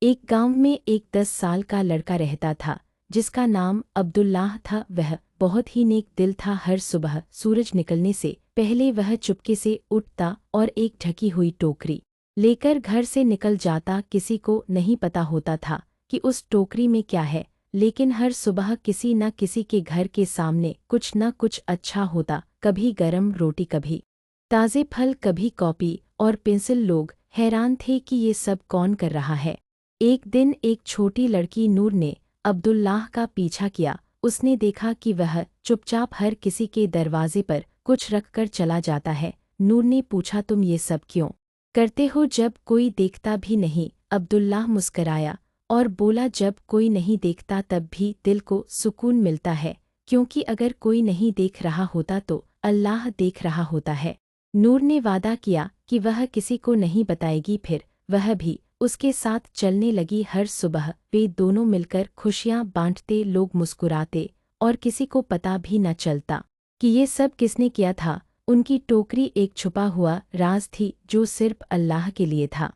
एक गांव में एक 10 साल का लड़का रहता था जिसका नाम अब्दुल्लाह था। वह बहुत ही नेक दिल था। हर सुबह सूरज निकलने से पहले वह चुपके से उठता और एक ढकी हुई टोकरी लेकर घर से निकल जाता। किसी को नहीं पता होता था कि उस टोकरी में क्या है, लेकिन हर सुबह किसी न किसी के घर के सामने कुछ न कुछ अच्छा होता। कभी गरम रोटी, कभी ताज़े फल, कभी कॉपी और पेंसिल। लोग हैरान थे कि ये सब कौन कर रहा है। एक दिन एक छोटी लड़की नूर ने अब्दुल्लाह का पीछा किया। उसने देखा कि वह चुपचाप हर किसी के दरवाजे पर कुछ रख कर चला जाता है। नूर ने पूछा, तुम ये सब क्यों करते हो जब कोई देखता भी नहीं? अब्दुल्लाह मुस्कराया और बोला, जब कोई नहीं देखता तब भी दिल को सुकून मिलता है, क्योंकि अगर कोई नहीं देख रहा होता तो अल्लाह देख रहा होता है। नूर ने वादा किया कि वह किसी को नहीं बताएगी। फिर वह भी उसके साथ चलने लगी। हर सुबह वे दोनों मिलकर खुशियां बांटते, लोग मुस्कुराते और किसी को पता भी न चलता कि ये सब किसने किया था। उनकी टोकरी एक छुपा हुआ राज थी जो सिर्फ अल्लाह के लिए था।